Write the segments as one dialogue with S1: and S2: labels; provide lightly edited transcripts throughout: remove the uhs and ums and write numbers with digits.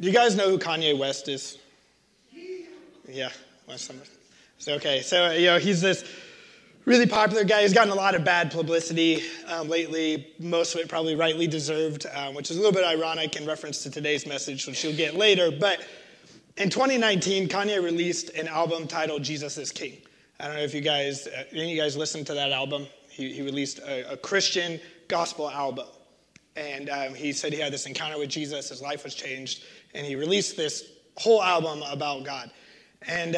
S1: Do you guys know who Kanye West is? Yeah. Okay, so, he's this really popular guy. He's gotten a lot of bad publicity lately, most of it probably rightly deserved, which is a little bit ironic in reference to today's message, which you'll get later. But in 2019, Kanye released an album titled Jesus is King. I don't know if any of you guys listened to that album. He released a Christian gospel album. And he said he had this encounter with Jesus, his life was changed, and he released this whole album about God. And,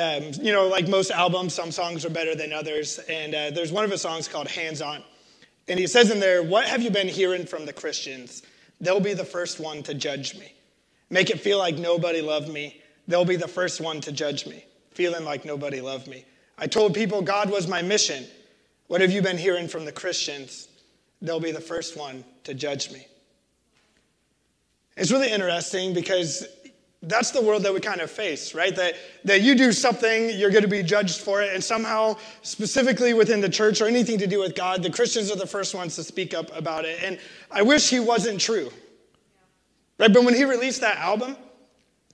S1: like most albums, some songs are better than others. And there's one of his songs called Hands On. And he says in there, "What have you been hearing from the Christians? They'll be the first one to judge me. Make it feel like nobody loved me. They'll be the first one to judge me. Feeling like nobody loved me. I told people God was my mission. What have you been hearing from the Christians? They'll be the first one to judge me." It's really interesting because that's the world that we kind of face, right? That you do something, you're going to be judged for it, and somehow, specifically within the church or anything to do with God, the Christians are the first ones to speak up about it. And I wish he wasn't true, right? But when he released that album,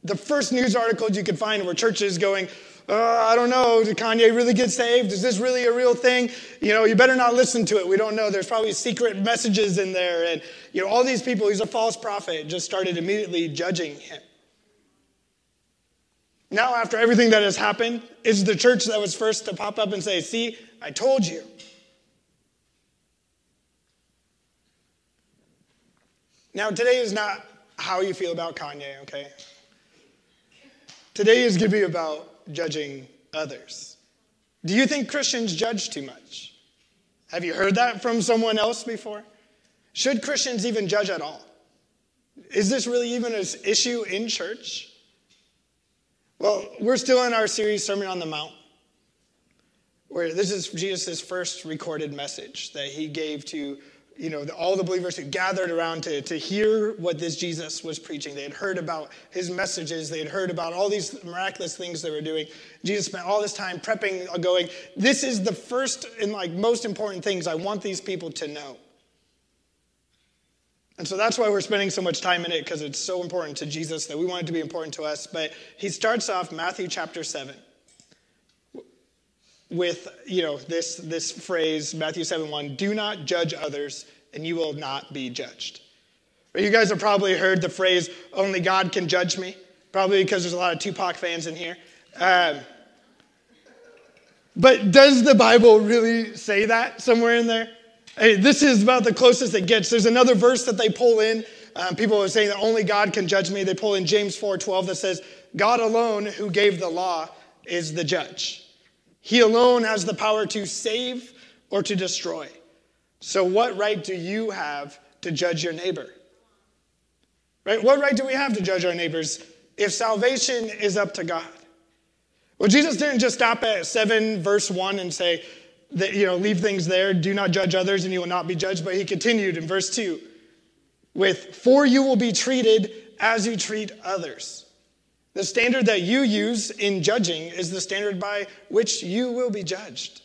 S1: the first news articles you could find were churches going, I don't know, did Kanye really get saved? Is this really a real thing? You better not listen to it. We don't know. There's probably secret messages in there. And, all these people, he's a false prophet, just started immediately judging him. Now, after everything that has happened, it's the church that was first to pop up and say, "See, I told you." Now, today is not how you feel about Kanye, okay? Today is going to be about judging others. Do you think Christians judge too much? Have you heard that from someone else before? Should Christians even judge at all? Is this really even an issue in church? Well, we're still in our series, Sermon on the Mount, where this is Jesus' first recorded message that he gave to all the believers who gathered around to hear what this Jesus was preaching. They had heard about his messages. They had heard about all these miraculous things they were doing. Jesus spent all this time prepping, going, this is the first and most important things I want these people to know. And so that's why we're spending so much time in it, because it's so important to Jesus that we want it to be important to us. But he starts off Matthew chapter 7. With, this phrase, Matthew 7:1, "Do not judge others, and you will not be judged." You guys have probably heard the phrase, "Only God can judge me," probably because there's a lot of Tupac fans in here. But does the Bible really say that somewhere in there? Hey, this is about the closest it gets. There's another verse that they pull in. People are saying that only God can judge me. They pull in James 4:12 that says, "God alone who gave the law is the judge. He alone has the power to save or to destroy. So what right do you have to judge your neighbor?" Right? What right do we have to judge our neighbors if salvation is up to God? Well, Jesus didn't just stop at 7 verse 1 and say that, leave things there. Do not judge others and you will not be judged. But he continued in verse 2 with, "For you will be treated as you treat others." The standard that you use in judging is the standard by which you will be judged.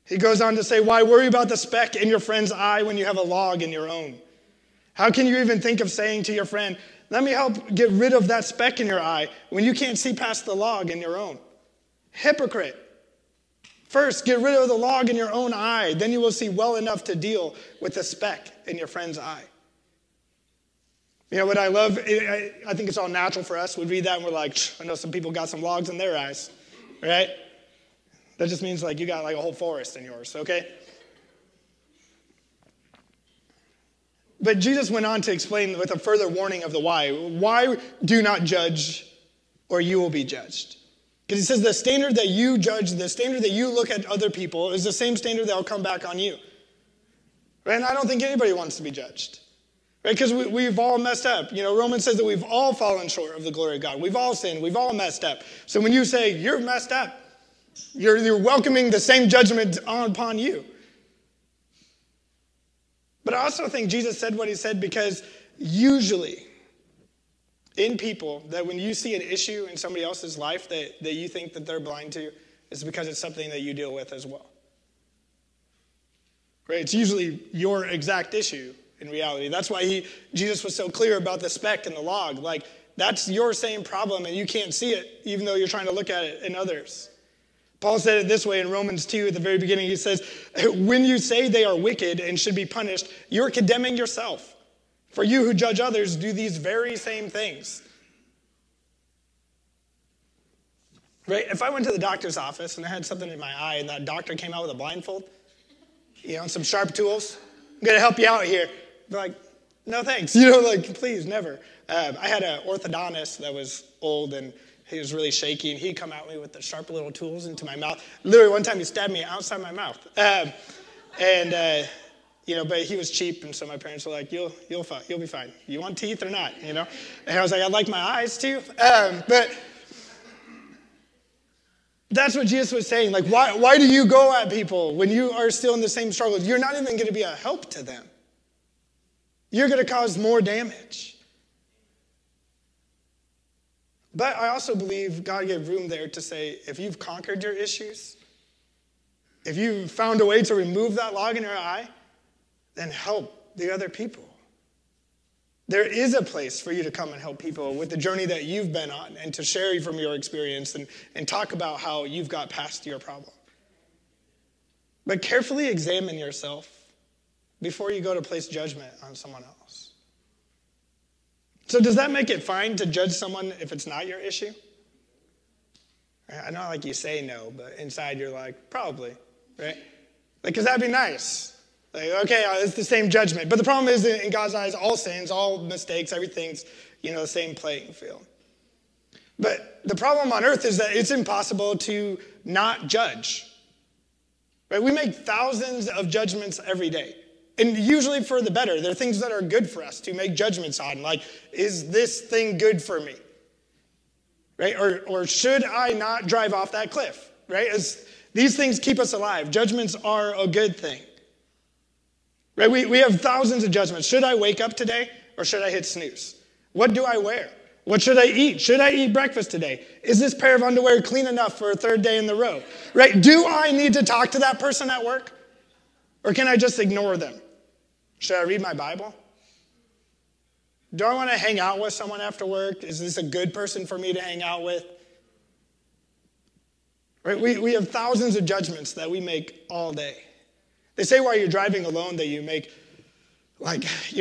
S1: He goes on to say, "Why worry about the speck in your friend's eye when you have a log in your own? How can you even think of saying to your friend, 'Let me help get rid of that speck in your eye,' when you can't see past the log in your own? Hypocrite! First, get rid of the log in your own eye, then you will see well enough to deal with the speck in your friend's eye." What I love, I think it's all natural for us. We read that and we're like, I know some people got some logs in their eyes, right? That just means you got a whole forest in yours, okay? But Jesus went on to explain with a further warning of the why. Why do not judge or you will be judged? Because he says the standard that you judge, the standard that you look at other people is the same standard that will come back on you. Right? And I don't think anybody wants to be judged. Right? Because we've all messed up. Romans says that we've all fallen short of the glory of God. We've all sinned. We've all messed up. So when you say you're messed up, you're welcoming the same judgment upon you. But I also think Jesus said what he said because usually in people that when you see an issue in somebody else's life that you think that they're blind to, it's because it's something that you deal with as well. Right? It's usually your exact issue in reality. That's why Jesus was so clear about the speck and the log. Like, that's your same problem, and you can't see it, even though you're trying to look at it in others. Paul said it this way in Romans 2 at the very beginning. He says, when you say they are wicked and should be punished, you're condemning yourself. For you who judge others do these very same things. Right? If I went to the doctor's office and I had something in my eye and that doctor came out with a blindfold, and some sharp tools, I'm going to help you out here. Be like, no thanks. Please, never. I had an orthodontist that was old and he was really shaky, and he'd come at me with the sharp little tools into my mouth. Literally, one time he stabbed me outside my mouth. But he was cheap, and so my parents were like, you'll be fine. You want teeth or not, And I was like, I'd like my eyes too. But that's what Jesus was saying. Like, why do you go at people when you are still in the same struggle? You're not even going to be a help to them. You're going to cause more damage. But I also believe God gave room there to say, if you've conquered your issues, if you've found a way to remove that log in your eye, then help the other people. There is a place for you to come and help people with the journey that you've been on and to share from your experience and talk about how you've got past your problem. But carefully examine yourself before you go to place judgment on someone else. So does that make it fine to judge someone if it's not your issue? I know you say no, but inside you're like, probably, right? Because that'd be nice. Okay, it's the same judgment. But the problem is, in God's eyes, all sins, all mistakes, everything's, the same playing field. But the problem on earth is that it's impossible to not judge. Right? We make thousands of judgments every day. And usually for the better. There are things that are good for us to make judgments on. Like, is this thing good for me? Right? Or should I not drive off that cliff? Right? These things keep us alive. Judgments are a good thing. Right? We have thousands of judgments. Should I wake up today or should I hit snooze? What do I wear? What should I eat? Should I eat breakfast today? Is this pair of underwear clean enough for a third day in the row? Right? Do I need to talk to that person at work? Or can I just ignore them? Should I read my Bible? Do I want to hang out with someone after work? Is this a good person for me to hang out with? Right? We have thousands of judgments that we make all day. They say while you're driving alone that you're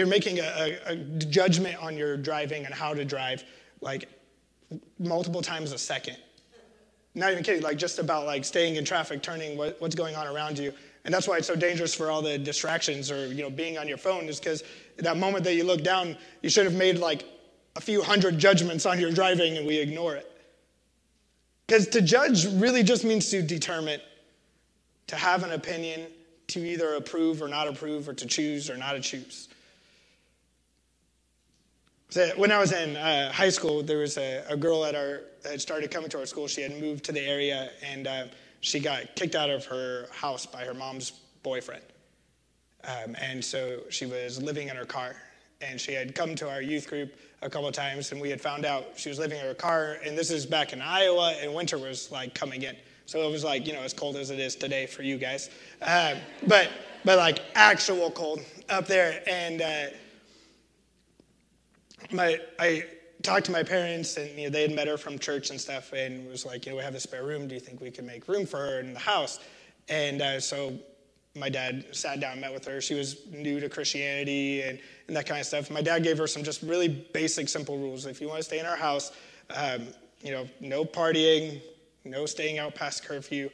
S1: making a judgment on your driving and how to drive multiple times a second. Not even kidding, just about staying in traffic, turning what's going on around you. And that's why it's so dangerous for all the distractions or, being on your phone, is because that moment that you look down, you should have made a few hundred judgments on your driving and we ignore it. Because to judge really just means to determine, to have an opinion, to either approve or not approve, or to choose or not to choose. So when I was in high school, there was a girl that had started coming to our school. She had moved to the area, and she got kicked out of her house by her mom's boyfriend. And so she was living in her car. And she had come to our youth group a couple of times, and we had found out she was living in her car. And this is back in Iowa, and winter was coming in. So it was as cold as it is today for you guys. But actual cold up there. And I talked to my parents, and they had met her from church and stuff, and was like, we have a spare room. Do you think we can make room for her in the house? And so my dad sat down and met with her. She was new to Christianity and that kind of stuff. My dad gave her some just really basic, simple rules. If you want to stay in our house, no partying, no staying out past curfew,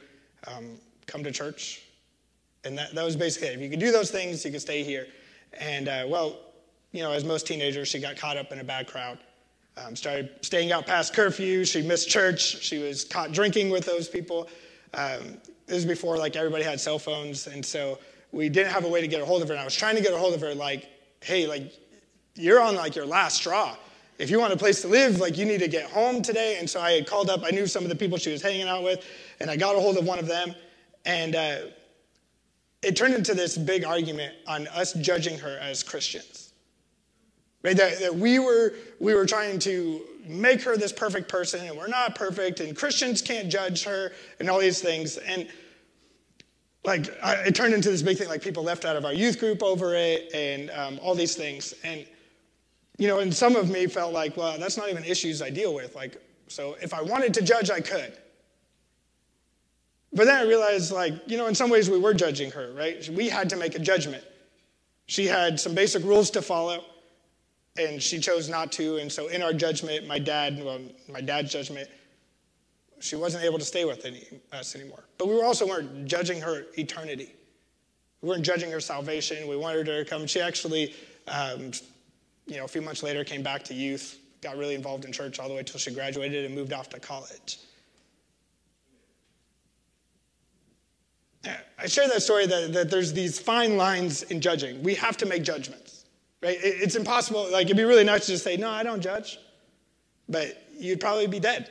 S1: come to church. And that was basically it. If you could do those things, you could stay here. And, as most teenagers, she got caught up in a bad crowd. Started staying out past curfew. She missed church. She was caught drinking with those people. This was before everybody had cell phones, and so we didn't have a way to get a hold of her. And I was trying to get a hold of her, hey, you're on your last straw. If you want a place to live, you need to get home today. And so I had called up. I knew some of the people she was hanging out with, and I got a hold of one of them. And it turned into this big argument on us judging her as Christians. Right? That we were trying to make her this perfect person, and we're not perfect, and Christians can't judge her, and all these things. And It turned into this big thing, like people left out of our youth group over it and all these things. And, and some of me felt like, well, that's not even issues I deal with. So if I wanted to judge, I could. But then I realized, in some ways we were judging her, right? We had to make a judgment. She had some basic rules to follow, and she chose not to. And so in our judgment, my dad's judgment, she wasn't able to stay with us anymore. But we also weren't judging her eternity. We weren't judging her salvation. We wanted her to come. She actually, a few months later came back to youth, got really involved in church all the way until she graduated and moved off to college. I share that story that there's these fine lines in judging. We have to make judgments, right? It's impossible. It'd be really nice to just say, no, I don't judge. But you'd probably be dead.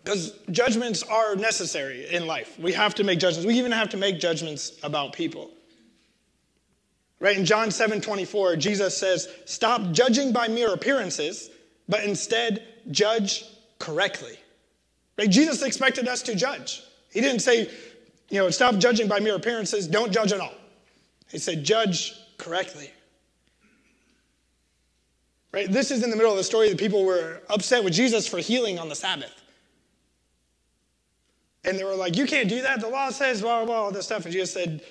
S1: Because judgments are necessary in life. We have to make judgments. We even have to make judgments about people. Right? In John 7:24, Jesus says, stop judging by mere appearances, but instead judge correctly. Right? Jesus expected us to judge. He didn't say, stop judging by mere appearances, don't judge at all. He said, judge correctly. Right? This is in the middle of the story that people were upset with Jesus for healing on the Sabbath. And they were like, you can't do that. The law says blah, blah, blah, all this stuff. And Jesus said,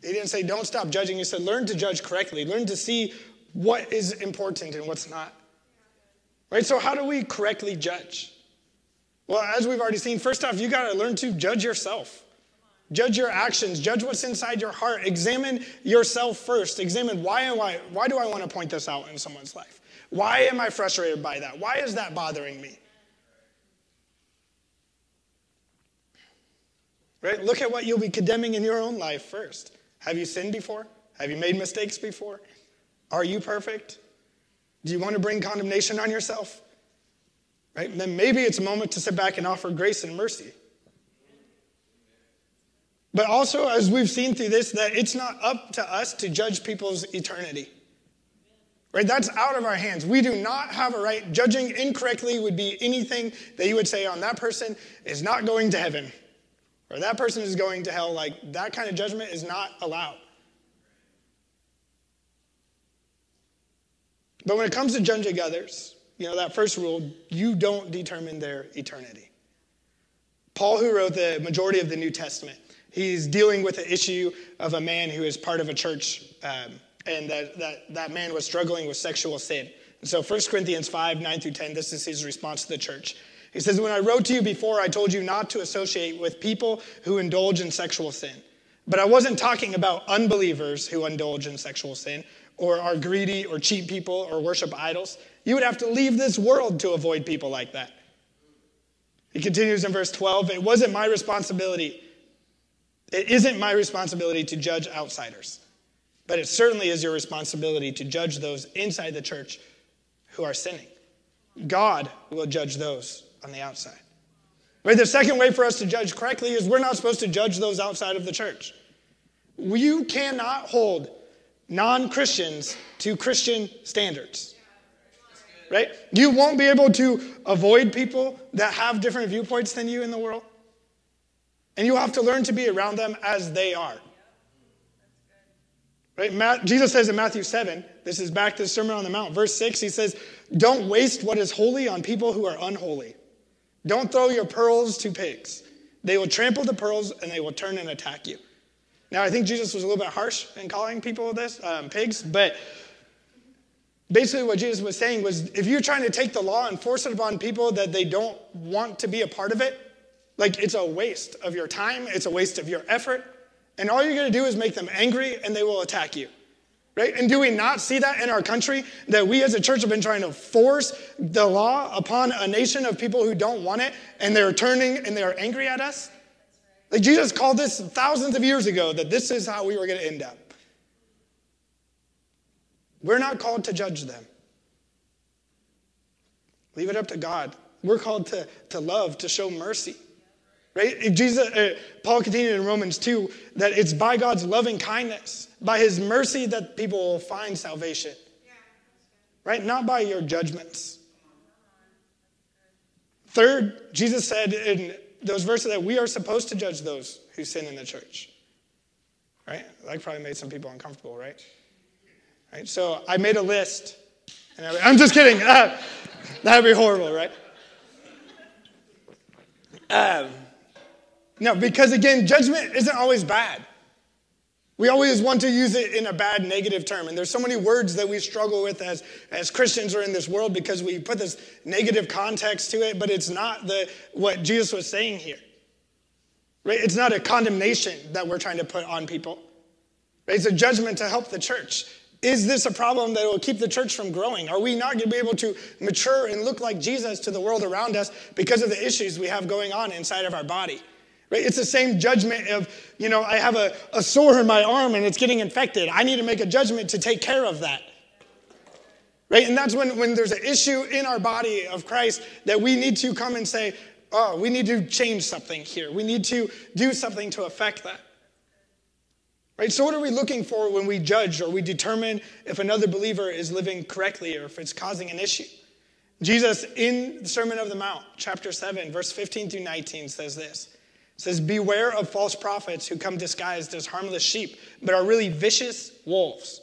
S1: he didn't say don't stop judging. He said learn to judge correctly. Learn to see what is important and what's not. Right? So how do we correctly judge? Well, as we've already seen, first off, you got to learn to judge yourself. Judge your actions. Judge what's inside your heart. Examine yourself first. Examine why do I want to point this out in someone's life? Why am I frustrated by that? Why is that bothering me? Right? Look at what you'll be condemning in your own life first. Have you sinned before? Have you made mistakes before? Are you perfect? Do you want to bring condemnation on yourself? Right? And then maybe it's a moment to sit back and offer grace and mercy. But also, as we've seen through this, that it's not up to us to judge people's eternity. Right? That's out of our hands. We do not have a right. Judging incorrectly would be anything that you would say on that person is not going to heaven. Or that person is going to hell. That kind of judgment is not allowed. But when it comes to judging others, that first rule, you don't determine their eternity. Paul, who wrote the majority of the New Testament, he's dealing with the issue of a man who is part of a church, and that man was struggling with sexual sin. And so 1 Corinthians 5, 9 through 10, this is his response to the church. He says, when I wrote to you before, I told you not to associate with people who indulge in sexual sin. But I wasn't talking about unbelievers who indulge in sexual sin or are greedy or cheat people or worship idols. You would have to leave this world to avoid people like that. He continues in verse 12, it wasn't my responsibility. It isn't my responsibility to judge outsiders. But it certainly is your responsibility to judge those inside the church who are sinning. God will judge those on the outside. Right? The second way for us to judge correctly is we're not supposed to judge those outside of the church. You cannot hold non-Christians to Christian standards. Right? You won't be able to avoid people that have different viewpoints than you in the world. And you have to learn to be around them as they are. Right? Jesus says in Matthew 7, this is back to the Sermon on the Mount, verse 6, he says, don't waste what is holy on people who are unholy. Don't throw your pearls to pigs. They will trample the pearls and they will turn and attack you. Now, I think Jesus was a little bit harsh in calling people this, pigs, but basically what Jesus was saying was if you're trying to take the law and force it upon people that they don't want to be a part of it, it's a waste of your time, it's a waste of your effort, and all you're going to do is make them angry and they will attack you. Right? And do we not see that in our country? That we as a church have been trying to force the law upon a nation of people who don't want it, and they're turning and they're angry at us? Jesus called this thousands of years ago, that this is how we were going to end up. We're not called to judge them. Leave it up to God. We're called to love, to show mercy. Right? Paul continued in Romans 2 that it's by God's loving kindness, by his mercy that people will find salvation. Right? Not by your judgments. Third, Jesus said in those verses that we are supposed to judge those who sin in the church. Right? That probably made some people uncomfortable, right? Right? So I made a list. And I'm just kidding. That'd be horrible, right? No, because again, judgment isn't always bad. We always want to use it in a bad, negative term. And there's so many words that we struggle with as Christians or in this world because we put this negative context to it, but it's not what Jesus was saying here. Right? It's not a condemnation that we're trying to put on people. Right? It's a judgment to help the church. Is this a problem that will keep the church from growing? Are we not going to be able to mature and look like Jesus to the world around us because of the issues we have going on inside of our body? Right? It's the same judgment of, I have a sore in my arm and it's getting infected. I need to make a judgment to take care of that. Right? And that's when there's an issue in our body of Christ that we need to come and say, oh, we need to change something here. We need to do something to affect that. Right? So what are we looking for when we judge or we determine if another believer is living correctly or if it's causing an issue? Jesus, in the Sermon on the Mount, chapter 7, verse 15 through 19, says this. It says, beware of false prophets who come disguised as harmless sheep, but are really vicious wolves.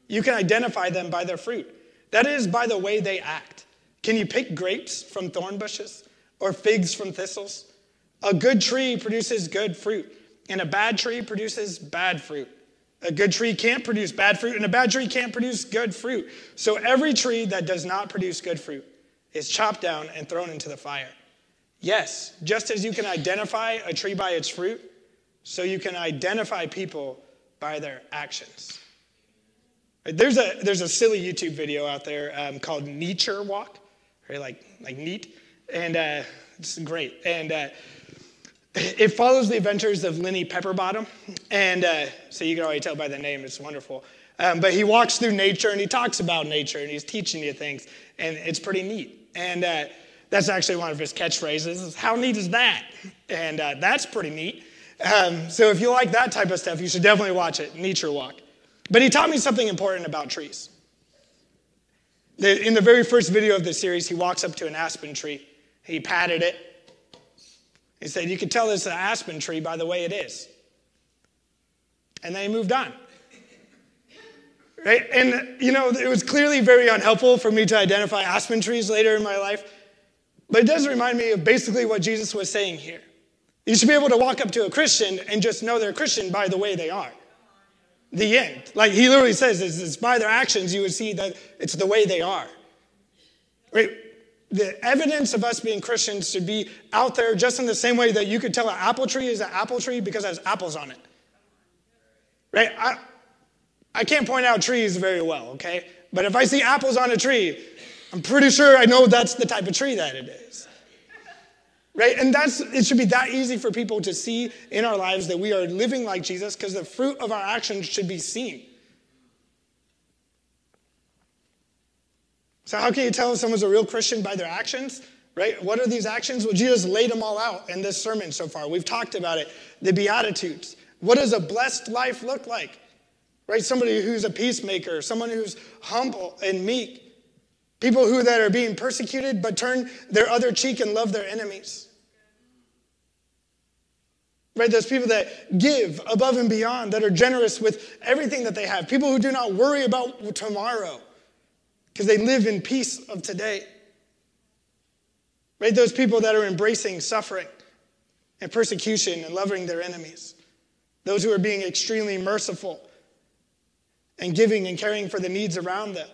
S1: You can identify them by their fruit. That is, by the way they act. Can you pick grapes from thorn bushes or figs from thistles? A good tree produces good fruit, and a bad tree produces bad fruit. A good tree can't produce bad fruit, and a bad tree can't produce good fruit. So every tree that does not produce good fruit is chopped down and thrown into the fire. Yes, just as you can identify a tree by its fruit, so you can identify people by their actions. There's a silly YouTube video out there called Nature Walk, right? Like neat, and it's great. And it follows the adventures of Lenny Pepperbottom, and so you can already tell by the name, it's wonderful. But he walks through nature, and he talks about nature, and he's teaching you things, and it's pretty neat. And that's actually one of his catchphrases. How neat is that? And that's pretty neat. So if you like that type of stuff, you should definitely watch it, Nature Walk. But he taught me something important about trees. In the very first video of the series, he walks up to an aspen tree. He patted it. He said, you can tell this is an aspen tree by the way it is. And then he moved on. Right? And, it was clearly very unhelpful for me to identify aspen trees later in my life. But it does remind me of basically what Jesus was saying here. You should be able to walk up to a Christian and just know they're a Christian by the way they are. The end. Like he literally says, it's by their actions you would see that it's the way they are. Right? The evidence of us being Christians should be out there just in the same way that you could tell an apple tree is an apple tree because it has apples on it. Right? I can't point out trees very well, okay? But if I see apples on a tree, I'm pretty sure I know that's the type of tree that it is. Right? And it should be that easy for people to see in our lives that we are living like Jesus because the fruit of our actions should be seen. So how can you tell if someone's a real Christian by their actions? Right? What are these actions? Well, Jesus laid them all out in this sermon so far. We've talked about it. The Beatitudes. What does a blessed life look like? Right? Somebody who's a peacemaker, someone who's humble and meek. People that are being persecuted but turn their other cheek and love their enemies. Right? Those people that give above and beyond, that are generous with everything that they have. People who do not worry about tomorrow because they live in peace of today. Right? Those people that are embracing suffering and persecution and loving their enemies. Those who are being extremely merciful and giving and caring for the needs around them.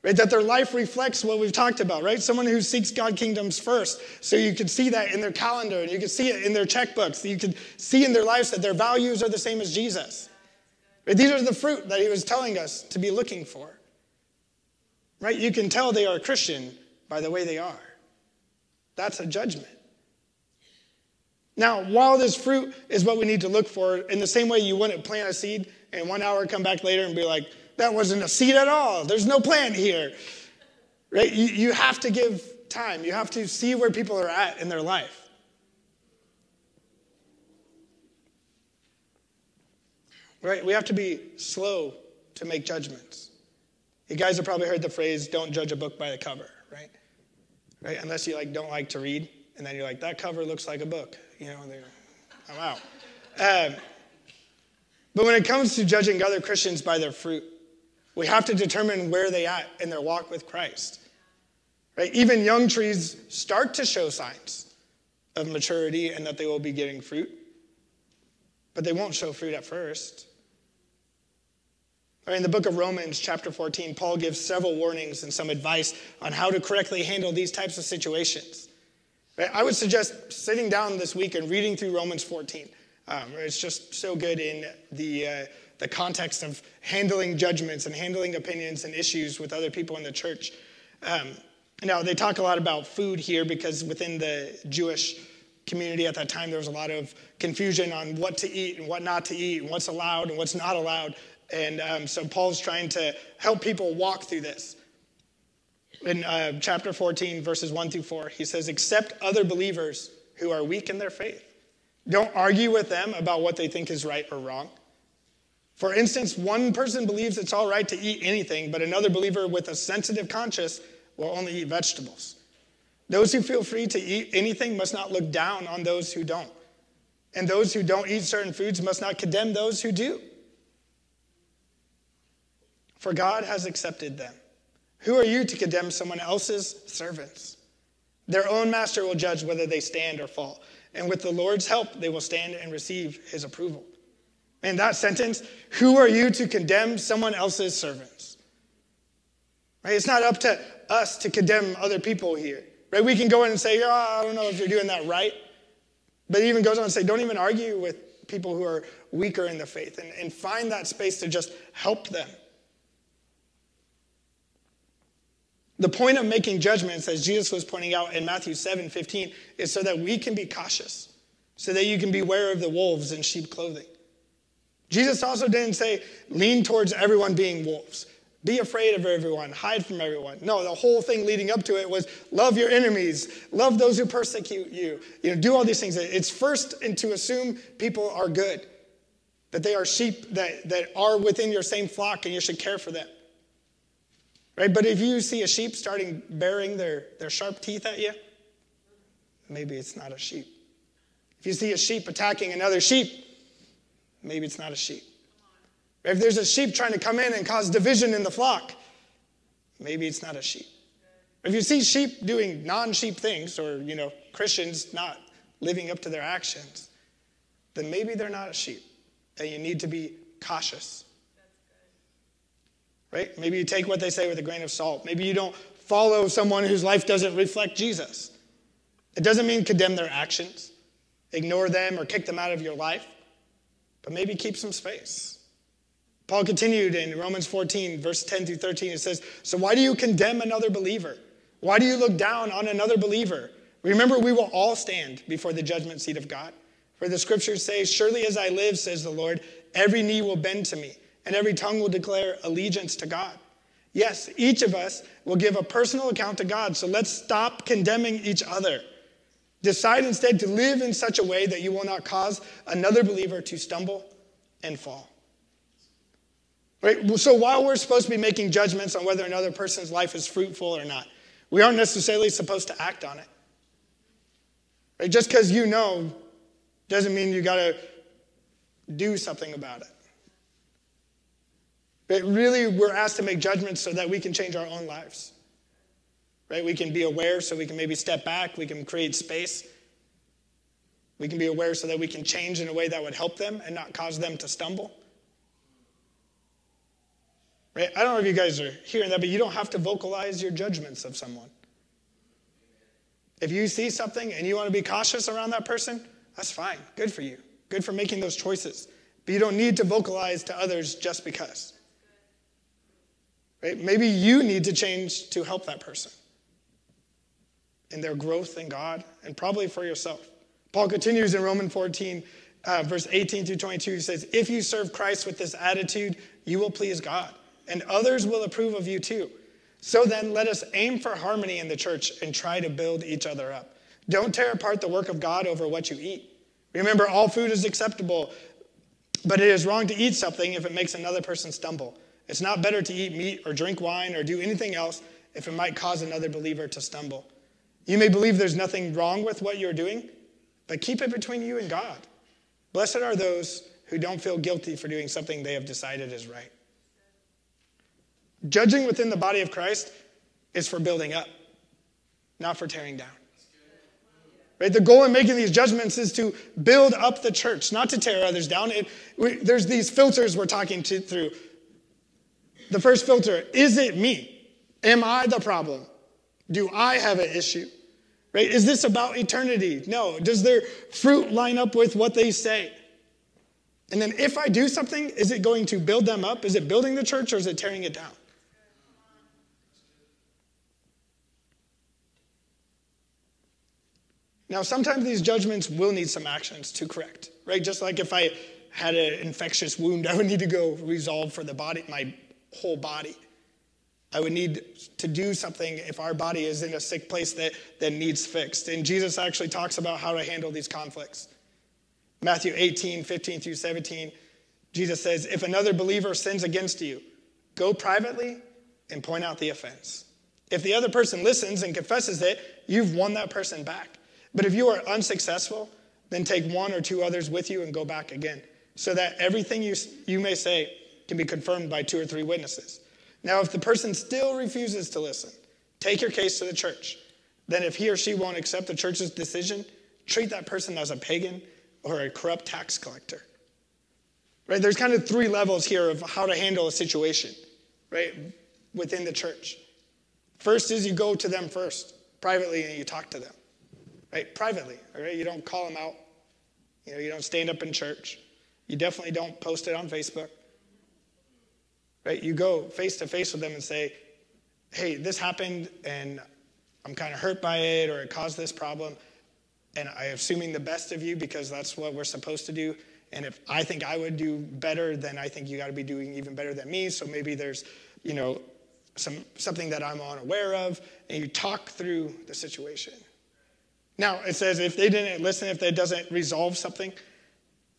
S1: Right? That their life reflects what we've talked about, right? Someone who seeks God's kingdoms first. So you can see that in their calendar, and you can see it in their checkbooks. You can see in their lives that their values are the same as Jesus. Right? These are the fruit that he was telling us to be looking for. Right? You can tell they are a Christian by the way they are. That's a judgment. Now, while this fruit is what we need to look for, in the same way you wouldn't plant a seed and 1 hour come back later and be like, that wasn't a seed at all. There's no plant here. Right? You have to give time. You have to see where people are at in their life. Right? We have to be slow to make judgments. You guys have probably heard the phrase, don't judge a book by the cover, right? Right? Unless you don't like to read. And then you're like, that cover looks like a book. I'm out. But when it comes to judging other Christians by their fruit, we have to determine where they at in their walk with Christ. Right? Even young trees start to show signs of maturity and that they will be getting fruit, but they won't show fruit at first. In the book of Romans, chapter 14, Paul gives several warnings and some advice on how to correctly handle these types of situations. Right? I would suggest sitting down this week and reading through Romans 14. It's just so good in the context of handling judgments and handling opinions and issues with other people in the church. Now, they talk a lot about food here because within the Jewish community at that time, there was a lot of confusion on what to eat and what not to eat and what's allowed and what's not allowed. And so Paul's trying to help people walk through this. In chapter 14, verses 1 through 4, he says, accept other believers who are weak in their faith. Don't argue with them about what they think is right or wrong. For instance, one person believes it's all right to eat anything, but another believer with a sensitive conscience will only eat vegetables. Those who feel free to eat anything must not look down on those who don't. And those who don't eat certain foods must not condemn those who do. For God has accepted them. Who are you to condemn someone else's servants? Their own master will judge whether they stand or fall. And with the Lord's help, they will stand and receive his approval. In that sentence, who are you to condemn someone else's servants? Right? It's not up to us to condemn other people here. Right? We can go in and say, I don't know if you're doing that right. But it even goes on and say, don't even argue with people who are weaker in the faith and find that space to just help them. The point of making judgments, as Jesus was pointing out in Matthew 7:15, is so that we can be cautious, so that you can beware of the wolves in sheep clothing. Jesus also didn't say, lean towards everyone being wolves. Be afraid of everyone, hide from everyone. No, the whole thing leading up to it was love your enemies, love those who persecute you. Do all these things. It's first and to assume people are good, that they are sheep that are within your same flock and you should care for them. Right? But if you see a sheep starting baring their sharp teeth at you, maybe it's not a sheep. If you see a sheep attacking another sheep, maybe it's not a sheep. If there's a sheep trying to come in and cause division in the flock, maybe it's not a sheep. If you see sheep doing non-sheep things or, Christians not living up to their actions, then maybe they're not a sheep and you need to be cautious. Right? Maybe you take what they say with a grain of salt. Maybe you don't follow someone whose life doesn't reflect Jesus. It doesn't mean condemn their actions, ignore them, or kick them out of your life, but maybe keep some space. Paul continued in Romans 14, verse 10 through 13. It says, so why do you condemn another believer? Why do you look down on another believer? Remember, we will all stand before the judgment seat of God. For the scriptures say, surely as I live, says the Lord, every knee will bend to me, and every tongue will declare allegiance to God. Yes, each of us will give a personal account to God, so let's stop condemning each other. Decide instead to live in such a way that you will not cause another believer to stumble and fall. Right? So while we're supposed to be making judgments on whether another person's life is fruitful or not, we aren't necessarily supposed to act on it. Right? Just because you know doesn't mean you got to do something about it. But really, we're asked to make judgments so that we can change our own lives. Right? We can be aware so we can maybe step back. We can create space. We can be aware so that we can change in a way that would help them and not cause them to stumble. Right? I don't know if you guys are hearing that, but you don't have to vocalize your judgments of someone. If you see something and you want to be cautious around that person, that's fine. Good for you. Good for making those choices. But you don't need to vocalize to others just because. Right? Maybe you need to change to help that person in their growth in God and probably for yourself. Paul continues in Romans 14, verse 18 through 22. He says, if you serve Christ with this attitude, you will please God, and others will approve of you too. So then let us aim for harmony in the church and try to build each other up. Don't tear apart the work of God over what you eat. Remember, all food is acceptable, but it is wrong to eat something if it makes another person stumble. It's not better to eat meat or drink wine or do anything else if it might cause another believer to stumble. You may believe there's nothing wrong with what you're doing, but keep it between you and God. Blessed are those who don't feel guilty for doing something they have decided is right. Judging within the body of Christ is for building up, not for tearing down. Right? The goal in making these judgments is to build up the church, not to tear others down. There's these filters we're talking through. The first filter, is it me? Am I the problem? Do I have an issue? Right? Is this about eternity? No. Does their fruit line up with what they say? And then if I do something, is it going to build them up? Is it building the church or is it tearing it down? Now, sometimes these judgments will need some actions to correct, right? Just like if I had an infectious wound, I would need to go resolve for the body, my whole body. I would need to do something if our body is in a sick place that needs fixed. And Jesus actually talks about how to handle these conflicts. Matthew 18, 15 through 17, Jesus says, if another believer sins against you, go privately and point out the offense. If the other person listens and confesses it, you've won that person back. But if you are unsuccessful, then take one or two others with you and go back again, so that everything you may say can be confirmed by 2 or 3 witnesses. Now, if the person still refuses to listen, take your case to the church. Then if he or she won't accept the church's decision, treat that person as a pagan or a corrupt tax collector. Right? There's kind of 3 levels here of how to handle a situation, right, within the church. First is you go to them first, privately, and you talk to them. Right? Privately, all right? You don't call them out. You don't stand up in church. You definitely don't post it on Facebook. Right? You go face to face with them and say, hey, this happened and I'm kind of hurt by it, or it caused this problem. And I'm assuming the best of you because that's what we're supposed to do. And if I think I would do better, then I think you got to be doing even better than me. So maybe there's, something that I'm unaware of. And you talk through the situation. Now, it says if they didn't listen, if that doesn't resolve something,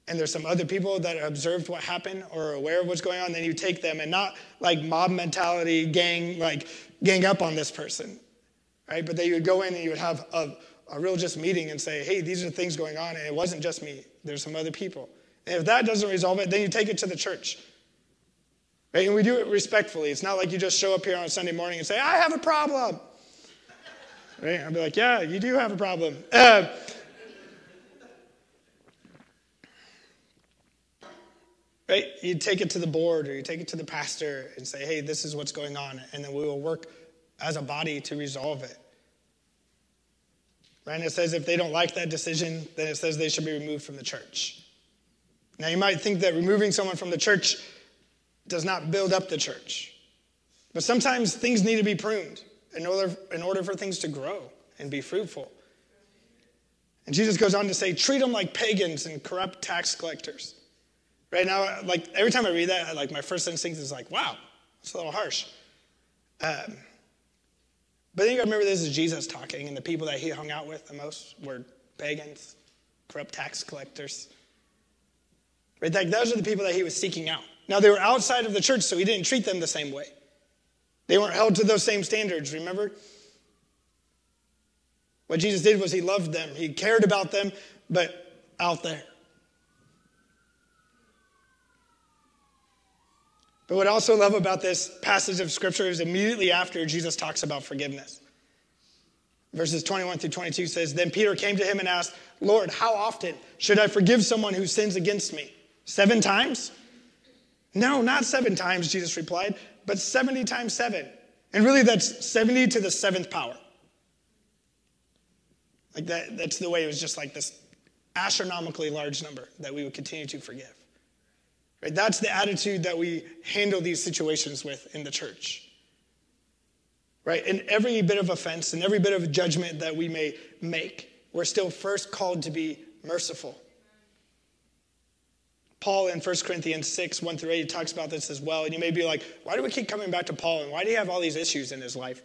S1: and there's some other people that observed what happened or are aware of what's going on, then you take them and not like mob mentality, gang up on this person, right? But then you would go in and you would have a real just meeting and say, hey, these are things going on, and it wasn't just me. There's some other people. And if that doesn't resolve it, then you take it to the church, right? And we do it respectfully. It's not like you just show up here on a Sunday morning and say, I have a problem. Right? I'll be like, yeah, you do have a problem. Right? You take it to the board or you take it to the pastor and say, hey, this is what's going on. And then we will work as a body to resolve it. Right? And it says if they don't like that decision, then it says they should be removed from the church. Now, you might think that removing someone from the church does not build up the church. But sometimes things need to be pruned in order for things to grow and be fruitful. And Jesus goes on to say, treat them like pagans and corrupt tax collectors. Right now, like every time I read that, like my first instinct is like, wow, it's a little harsh. But then you got to remember this is Jesus talking, and the people that he hung out with the most were pagans, corrupt tax collectors. Right? Like those are the people that he was seeking out. Now, they were outside of the church, so he didn't treat them the same way. They weren't held to those same standards, remember? What Jesus did was he loved them. He cared about them, but out there. But what I also love about this passage of Scripture is immediately after Jesus talks about forgiveness. Verses 21 through 22 says, then Peter came to him and asked, Lord, how often should I forgive someone who sins against me? 7 times? No, not 7 times, Jesus replied, but 70 times 7. And really that's 70 to the 7th power. Like that's the way it was just like this astronomically large number that we would continue to forgive. Right? That's the attitude that we handle these situations with in the church. Right? And every bit of offense and every bit of judgment that we may make, we're still first called to be merciful. Paul in 1 Corinthians 6, 1 through 8 talks about this as well. And you may be like, why do we keep coming back to Paul? And why do he have all these issues in his life?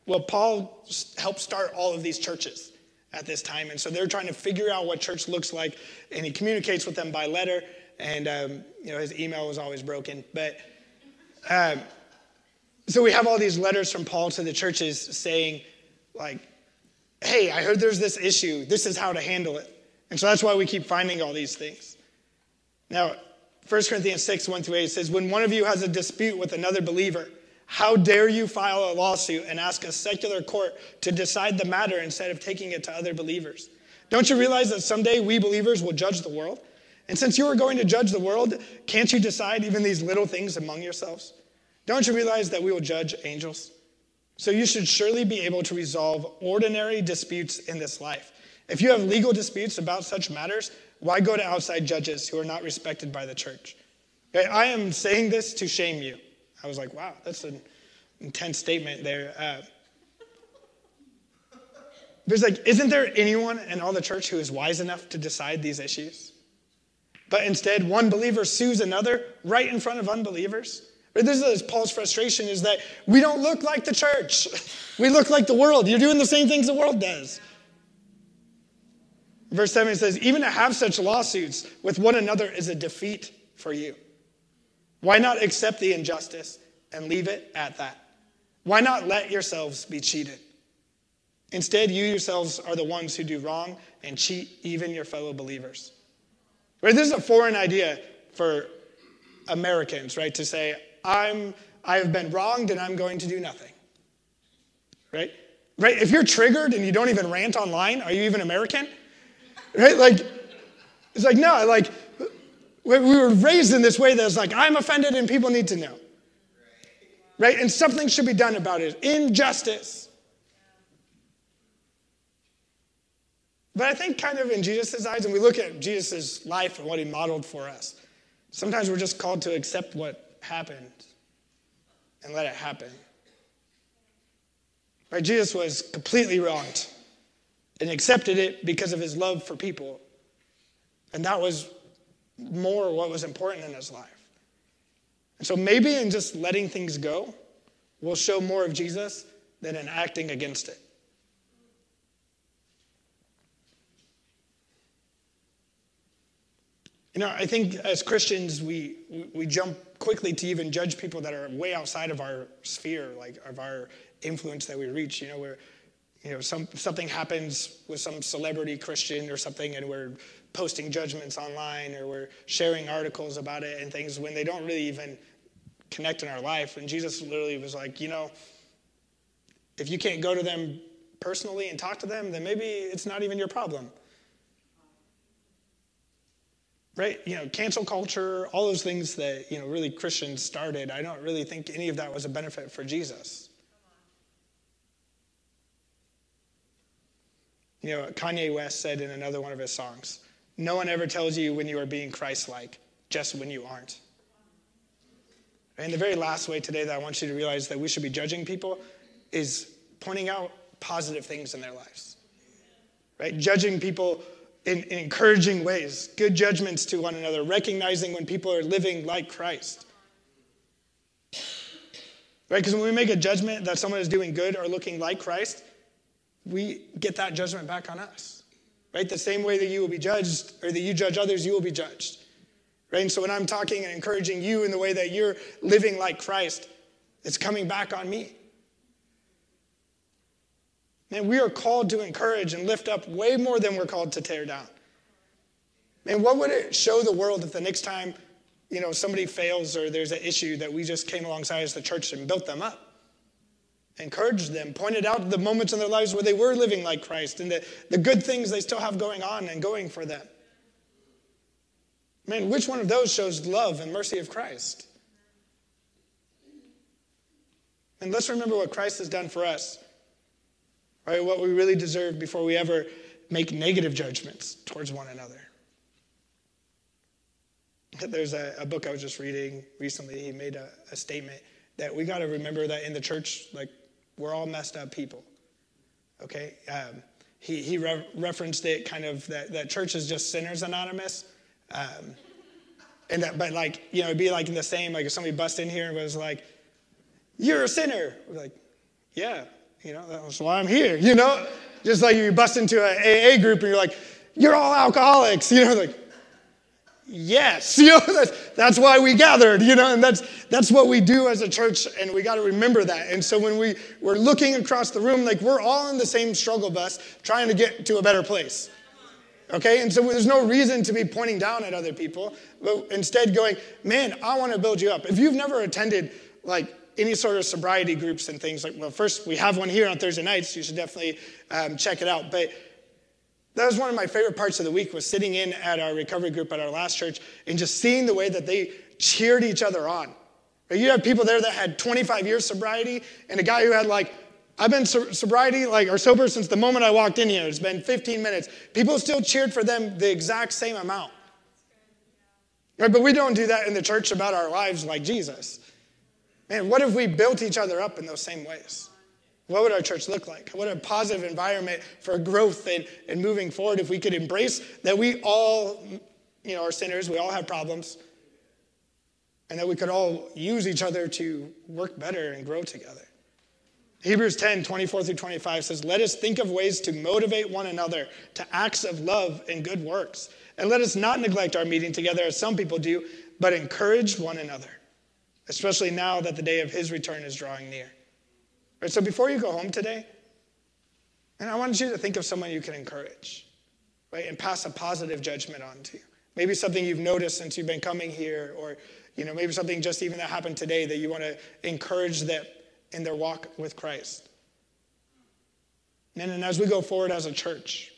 S1: Well, Paul helped start all of these churches at this time. And so they're trying to figure out what church looks like. And he communicates with them by letter. And, his email was always broken. But so we have all these letters from Paul to the churches saying, like, hey, I heard there's this issue. This is how to handle it. And so that's why we keep finding all these things. Now, 1 Corinthians 6, 1-8 says, when one of you has a dispute with another believer, how dare you file a lawsuit and ask a secular court to decide the matter instead of taking it to other believers? Don't you realize that someday we believers will judge the world? And since you are going to judge the world, can't you decide even these little things among yourselves? Don't you realize that we will judge angels? So you should surely be able to resolve ordinary disputes in this life. If you have legal disputes about such matters, why go to outside judges who are not respected by the church? Okay, I am saying this to shame you. I was like, wow, that's an intense statement there. There's like, isn't there anyone in all the church who is wise enough to decide these issues? But instead, one believer sues another right in front of unbelievers. This is Paul's frustration, is that we don't look like the church. We look like the world. You're doing the same things the world does. Verse 7 says, even to have such lawsuits with one another is a defeat for you. Why not accept the injustice and leave it at that? Why not let yourselves be cheated? Instead, you yourselves are the ones who do wrong and cheat even your fellow believers. Right? This is a foreign idea for Americans, right? To say, I have been wronged and I'm going to do nothing. Right? Right? If you're triggered and you don't even rant online, are you even American? Right? Like, it's like, no, like, we were raised in this way that's like, I'm offended and people need to know. Right? And something should be done about it. Injustice. But I think kind of in Jesus' eyes, and we look at Jesus' life and what he modeled for us, sometimes we're just called to accept what happened and let it happen. Right? Jesus was completely wronged and accepted it because of his love for people. And that was more what was important in his life. And so maybe in just letting things go, we'll show more of Jesus than in acting against it. You know, I think as Christians, we jump quickly to even judge people that are way outside of our sphere, like of our influence that we reach. You know, where something happens with some celebrity Christian or something, and we're posting judgments online, or we're sharing articles about it and things when they don't really even connect in our life. And Jesus literally was like, you know, if you can't go to them personally and talk to them, then maybe it's not even your problem. Right? You know, cancel culture, all those things that, you know, really Christians started, I don't really think any of that was a benefit for Jesus. You know, Kanye West said in another one of his songs, no one ever tells you when you are being Christ-like, just when you aren't. And the very last way today that I want you to realize that we should be judging people is pointing out positive things in their lives. Right? Judging people in encouraging ways, good judgments to one another, recognizing when people are living like Christ. Right? Because when we make a judgment that someone is doing good or looking like Christ, we get that judgment back on us. Right? The same way that you will be judged, or that you judge others, you will be judged. Right? And so when I'm talking and encouraging you in the way that you're living like Christ, it's coming back on me. Man, we are called to encourage and lift up way more than we're called to tear down. Man, what would it show the world if the next time, you know, somebody fails or there's an issue that we just came alongside as the church and built them up? Encouraged them, pointed out the moments in their lives where they were living like Christ and the good things they still have going on and going for them. Man, which one of those shows love and mercy of Christ? And let's remember what Christ has done for us. Right, what we really deserve before we ever make negative judgments towards one another. There's a book I was just reading recently. He made a statement that we got to remember that in the church, like, we're all messed up people. Okay? He referenced it kind of that church is just sinners anonymous. And that, but like, you know, it'd be like in the same, like if somebody busts in here and was like, you're a sinner. We're like, yeah. You know, that's why I'm here, you know? Just like you bust into an AA group and you're like, you're all alcoholics. You know, like, Yes, that's why we gathered, and that's what we do as a church, and we got to remember that. And so when we're looking across the room, like we're all in the same struggle bus trying to get to a better place. Okay, and so there's no reason to be pointing down at other people, but instead going, man, I want to build you up. If you've never attended like any sort of sobriety groups and things, like, well, first we have one here on Thursday nights. You should definitely check it out. But that was one of my favorite parts of the week, was sitting in at our recovery group at our last church and just seeing the way that they cheered each other on. You have people there that had 25 years sobriety, and a guy who had like, I've been sobriety or sober since the moment I walked in here. It's been 15 minutes. People still cheered for them the exact same amount. Right? But we don't do that in the church about our lives like Jesus. Man, what if we built each other up in those same ways? What would our church look like? What a positive environment for growth and moving forward if we could embrace that we all, are sinners, we all have problems, and that we could all use each other to work better and grow together. Hebrews 10, 24 through 25 says, let us think of ways to motivate one another to acts of love and good works. And let us not neglect our meeting together as some people do, but encourage one another, especially now that the day of his return is drawing near. Right, so before you go home today, and I want you to think of someone you can encourage, right, and pass a positive judgment on to. Maybe something you've noticed since you've been coming here, or maybe something just even that happened today that you want to encourage them in their walk with Christ. And as we go forward as a church,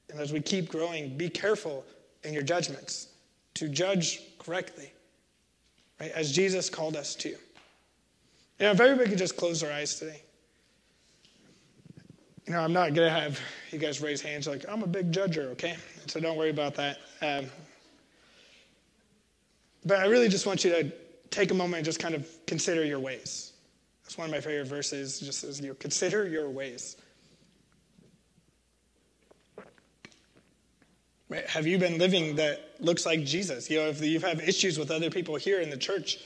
S1: and as we keep growing, be careful in your judgments to judge correctly, right, as Jesus called us to. If everybody could just close their eyes today. I'm not going to have you guys raise hands like, I'm a big judger, okay? So don't worry about that. But I really just want you to take a moment and just kind of consider your ways. That's one of my favorite verses, just says, consider your ways. Right? Have you been living that looks like Jesus? If you have issues with other people here in the church,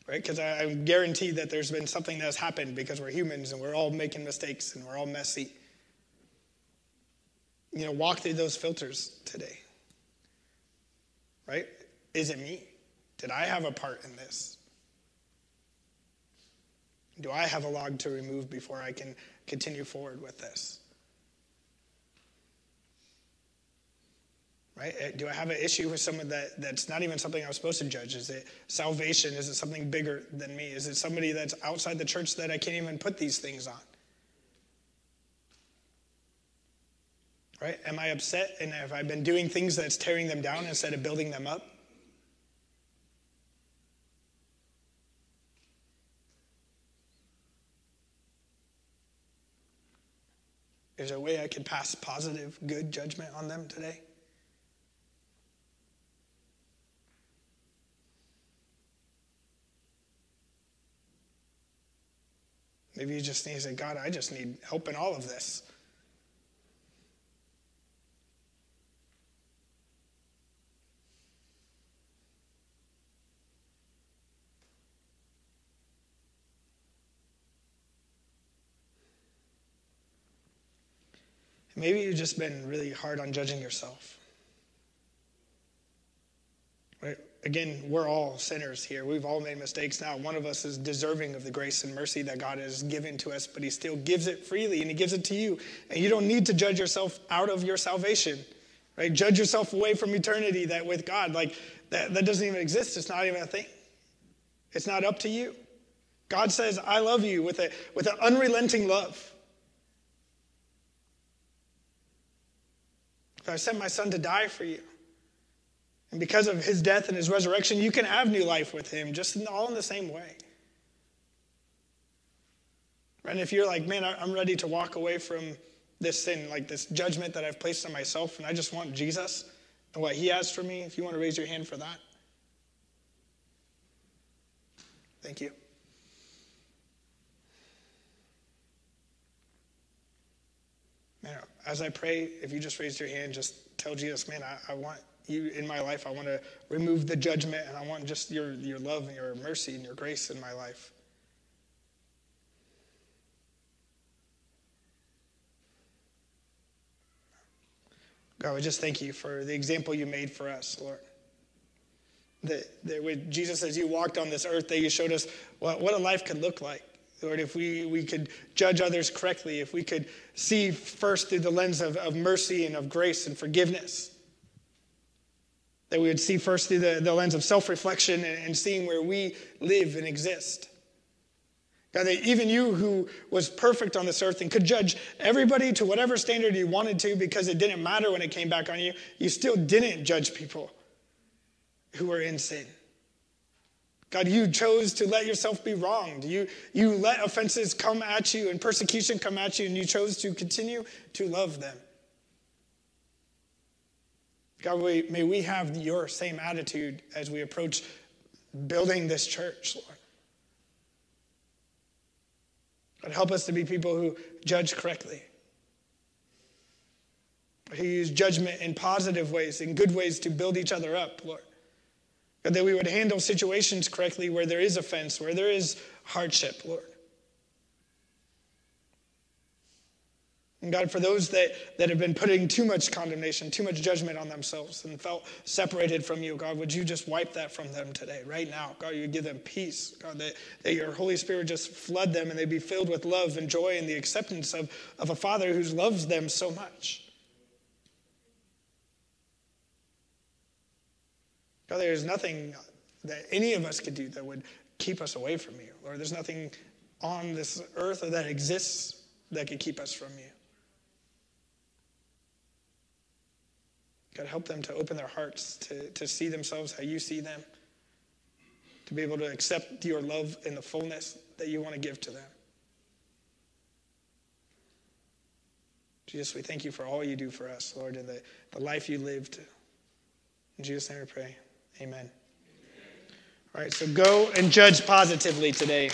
S1: right? Because I guarantee that there's been something that's happened because we're humans and we're all making mistakes and we're all messy. Walk through those filters today. Right? Is it me? Did I have a part in this? Do I have a log to remove before I can continue forward with this? Right? Do I have an issue with someone that's not even something I was supposed to judge? Is it salvation? Is it something bigger than me? Is it somebody that's outside the church that I can't even put these things on? Right? Am I upset? And have I been doing things that's tearing them down instead of building them up? Is there a way I could pass positive, good judgment on them today? Maybe you just need to say, God, I just need help in all of this. Maybe you've just been really hard on judging yourself. Right? Again, we're all sinners here. We've all made mistakes. Now, one of us is deserving of the grace and mercy that God has given to us, but he still gives it freely, and he gives it to you. And you don't need to judge yourself out of your salvation. Right? Judge yourself away from eternity that with God. That doesn't even exist. It's not even a thing. It's not up to you. God says, I love you with an unrelenting love. I sent my son to die for you. And because of his death and his resurrection, you can have new life with him, just all in the same way. And if you're like, man, I'm ready to walk away from this sin, like this judgment that I've placed on myself, and I just want Jesus and what he has for me, if you want to raise your hand for that. Thank you. Man, as I pray, if you just raise your hand, just tell Jesus, man, I want you in my life. I want to remove the judgment, and I want just your love and your mercy and your grace in my life. God, God, we just thank you for the example you made for us, Lord. That when Jesus, as you walked on this earth, that you showed us what a life could look like. Lord, if we could judge others correctly, if we could see first through the lens of mercy and of grace and forgiveness, that we would see first through the lens of self-reflection and seeing where we live and exist. God, that even you who was perfect on this earth and could judge everybody to whatever standard you wanted to because it didn't matter when it came back on you, you still didn't judge people who were in sin. God, you chose to let yourself be wronged. You let offenses come at you and persecution come at you, and you chose to continue to love them. God, may we have your same attitude as we approach building this church, Lord. God, help us to be people who judge correctly, who use judgment in positive ways, in good ways to build each other up, Lord. God, that we would handle situations correctly where there is offense, where there is hardship, Lord. And God, for those that have been putting too much condemnation, too much judgment on themselves and felt separated from you, God, would you just wipe that from them today, right now? God, you give them peace. God, that your Holy Spirit just flood them and they be filled with love and joy and the acceptance of a Father who loves them so much. God, there's nothing that any of us could do that would keep us away from you. Lord, there's nothing on this earth or that exists that could keep us from you. God, help them to open their hearts to see themselves how you see them, to be able to accept your love in the fullness that you want to give to them. Jesus, we thank you for all you do for us, Lord, and the life you lived. In Jesus' name we pray. Amen. All right, so go and judge positively today.